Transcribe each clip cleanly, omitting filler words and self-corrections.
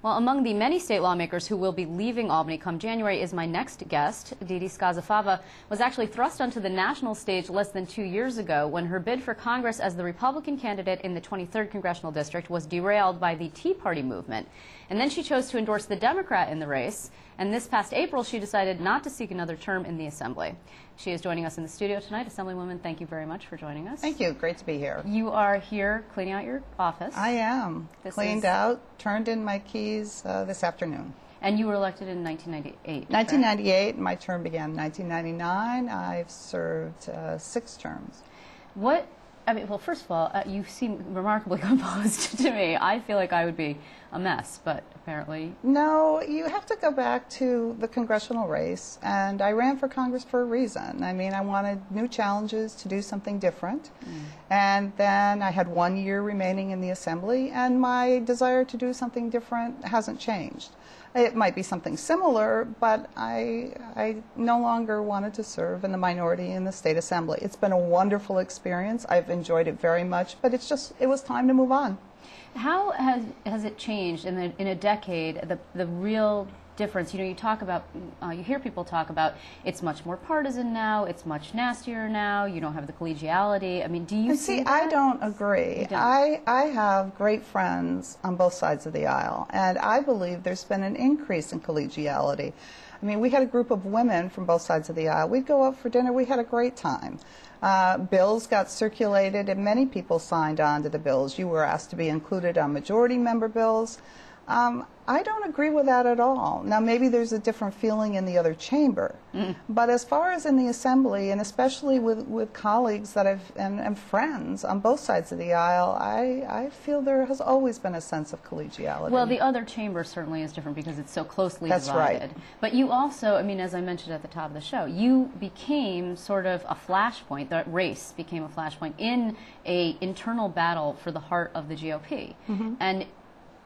Well, among the many state lawmakers who will be leaving Albany come January is my next guest. Dede Scozzafava was actually thrust onto the national stage less than 2 years ago when her bid for Congress as the Republican candidate in the 23rd Congressional District was derailed by the Tea Party movement. And then she chose to endorse the Democrat in the race. And this past April, she decided not to seek another term in the Assembly. She is joining us in the studio tonight. Assemblywoman, thank you very much for joining us. Thank you. Great to be here. You are here cleaning out your office. I am. Cleaned out, turned in my keys this afternoon. And you were elected in 1998. 1998. Right? My term began in 1999. I've served 6 terms. Well, first of all, you seem remarkably composed to me. I feel like I would be a mess, but apparently... No, you have to go back to the congressional race, and I ran for Congress for a reason. I mean, I wanted new challenges to do something different, and then I had 1 year remaining in the Assembly, and my desire to do something different hasn't changed. It might be something similar, but I no longer wanted to serve in the minority in the State Assembly. It's been a wonderful experience. I've enjoyed it very much, but it was time to move on. How has it changed in a decade, the real difference? You know, you talk about, you hear people talk about it's much more partisan now, it's much nastier now, you don't have the collegiality. I mean, do you see that? I don't agree. You don't? I have great friends on both sides of the aisle, and I believe there's been an increase in collegiality. I mean, we had a group of women from both sides of the aisle. We'd go out for dinner. We had a great time. Bills got circulated, and many people signed on to the bills. You were asked to be included on majority member bills. I don't agree with that at all. Now, maybe there's a different feeling in the other chamber, but as far as in the Assembly, and especially with colleagues that and friends on both sides of the aisle, I feel there has always been a sense of collegiality. Well, the other chamber certainly is different because it's so closely divided. That's right. But you also, I mean, as I mentioned at the top of the show, you became sort of a flashpoint, the race became a flashpoint in an internal battle for the heart of the GOP. And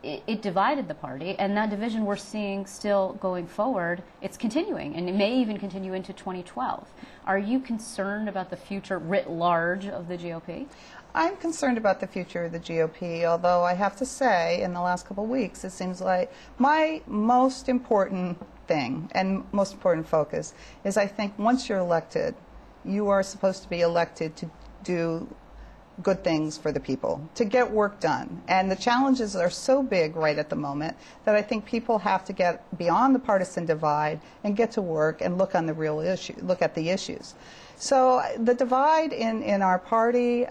it divided the party, and that division we're seeing still going forward. It's continuing, and it may even continue into 2012. Are you concerned about the future writ large of the GOP? I'm concerned about the future of the GOP, although I have to say in the last couple of weeks it seems like my most important thing and most important focus is I think once you're elected, you are supposed to be elected to do good things for the people, to get work done. And the challenges are so big right at the moment that I think people have to get beyond the partisan divide and get to work and look on the real issue, look at the issues. So the divide in our party,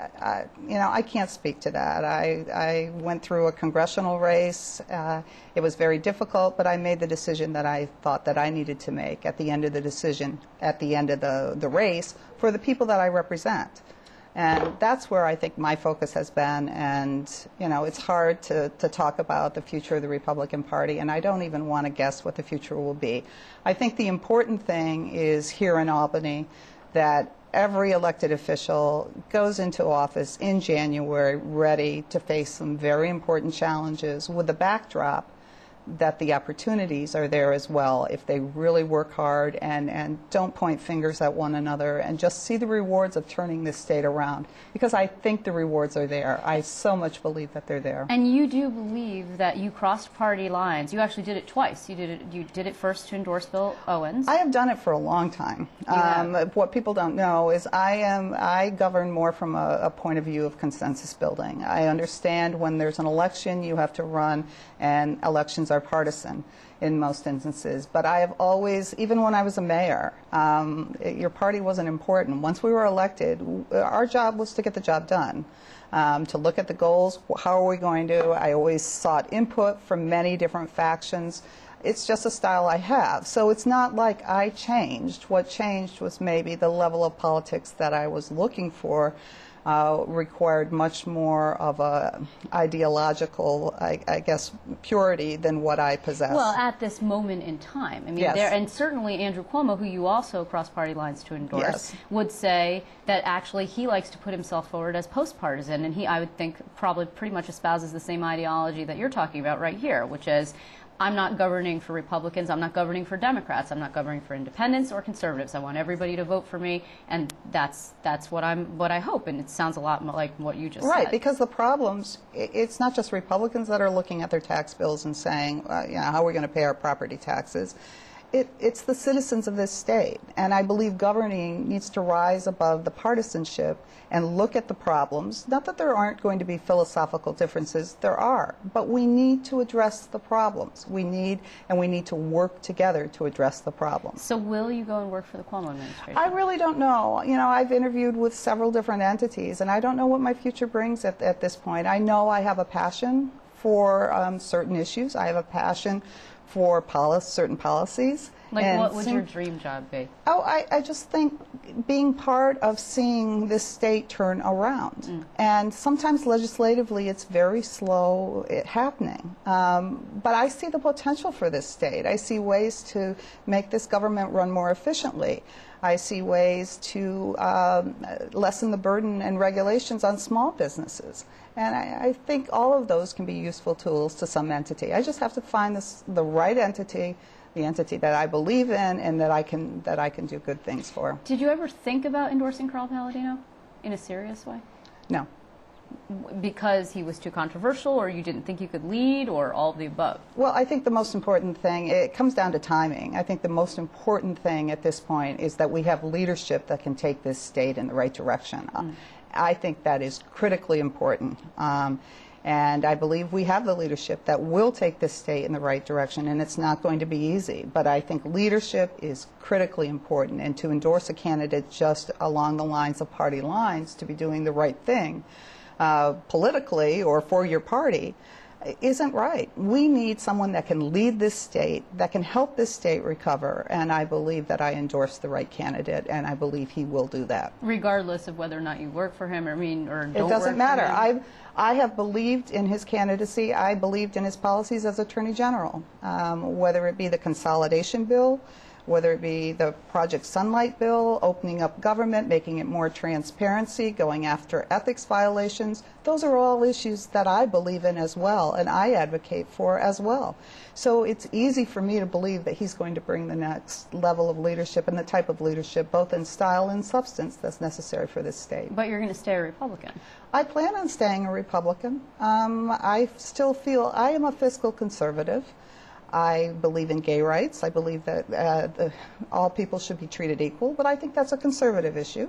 you know, I can't speak to that. I went through a congressional race. It was very difficult, but I made the decision that I thought that I needed to make at the end of the decision, at the end of the race, for the people that I represent. And that's where I think my focus has been, and you know, it's hard to talk about the future of the Republican Party, and I don't even want to guess what the future will be. I think the important thing is here in Albany that every elected official goes into office in January ready to face some very important challenges with the backdrop that the opportunities are there as well if they really work hard and don't point fingers at one another and just see the rewards of turning this state around, because I think the rewards are there. I so much believe that they're there. And you do believe that you crossed party lines. You actually did it twice. You did it first to endorse Bill Owens. I have done it for a long time. What people don't know is I govern more from a point of view of consensus building. I understand when there's an election you have to run, and elections are partisan in most instances, but I have always, even when I was a mayor, your party wasn't important. Once we were elected, our job was to get the job done, to look at the goals, how are we going to, I always sought input from many different factions. It's just a style I have, so it's not like I changed. What changed was maybe the level of politics that I was looking for required much more of a ideological, I guess, purity than what I possess. Well, at this moment in time, I mean, yes. And certainly Andrew Cuomo, who you also cross party lines to endorse, yes. would say that actually he likes to put himself forward as post-partisan, and he, I would think, probably pretty much espouses the same ideology that you're talking about right here, which is I'm not governing for Republicans, I'm not governing for Democrats, I'm not governing for independents or conservatives. I want everybody to vote for me, and that's what I hope. And it sounds a lot like what you just said. Right, because the problems, it's not just Republicans that are looking at their tax bills and saying, how are we going to pay our property taxes? It's the citizens of this state, and I believe governing needs to rise above the partisanship and look at the problems. Not that there aren't going to be philosophical differences, there are, but we need to address the problems. We need to work together to address the problems. So will you go and work for the Cuomo administration? I really don't know. I've interviewed with several different entities, and I don't know what my future brings at this point. I know I have a passion for certain issues. I have a passion for certain policies. Like, what would your dream job be? Oh, I just think being part of seeing this state turn around. And sometimes legislatively it's very slow happening. But I see the potential for this state. I see ways to make this government run more efficiently. I see ways to lessen the burden and regulations on small businesses. And I think all of those can be useful tools to some entity. I just have to find the right entity, the entity that I believe in and that I can do good things for. Did you ever think about endorsing Carl Palladino in a serious way? No. Because he was too controversial, or you didn't think you could lead, or all of the above? Well, I think the most important thing, it comes down to timing. I think the most important thing at this point is that we have leadership that can take this state in the right direction. I think that is critically important. And I believe we have the leadership that will take this state in the right direction, and it's not going to be easy. But I think leadership is critically important, and to endorse a candidate just along the lines of party lines to be doing the right thing politically or for your party isn't right. We need someone that can lead this state, that can help this state recover, and I believe that I endorse the right candidate, and I believe he will do that. Regardless of whether or not you work for him, or don't work for him? It doesn't matter. I have believed in his candidacy. I believed in his policies as Attorney General, whether it be the consolidation bill, whether it be the Project Sunlight bill, opening up government, making it more transparency, going after ethics violations. Those are all issues that I believe in as well, and I advocate for as well. So it's easy for me to believe that he's going to bring the next level of leadership and the type of leadership, both in style and substance, that's necessary for this state. But you're going to stay a Republican. I plan on staying a Republican. I still feel I am a fiscal conservative. I believe in gay rights. I believe that all people should be treated equal, but I think that's a conservative issue.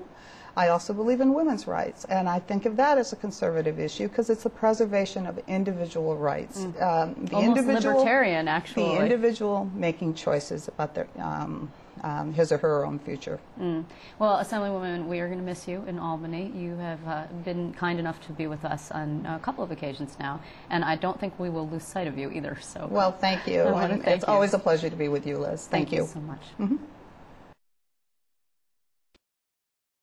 I also believe in women's rights, and I think of that as a conservative issue because it's the preservation of individual rights. Almost libertarian, actually. The individual making choices about their his or her own future. Well, Assemblywoman, we are going to miss you in Albany. You have been kind enough to be with us on a couple of occasions now, and I don't think we will lose sight of you either. So, well, thank you. It's always a pleasure to be with you, Liz. Thank you so much.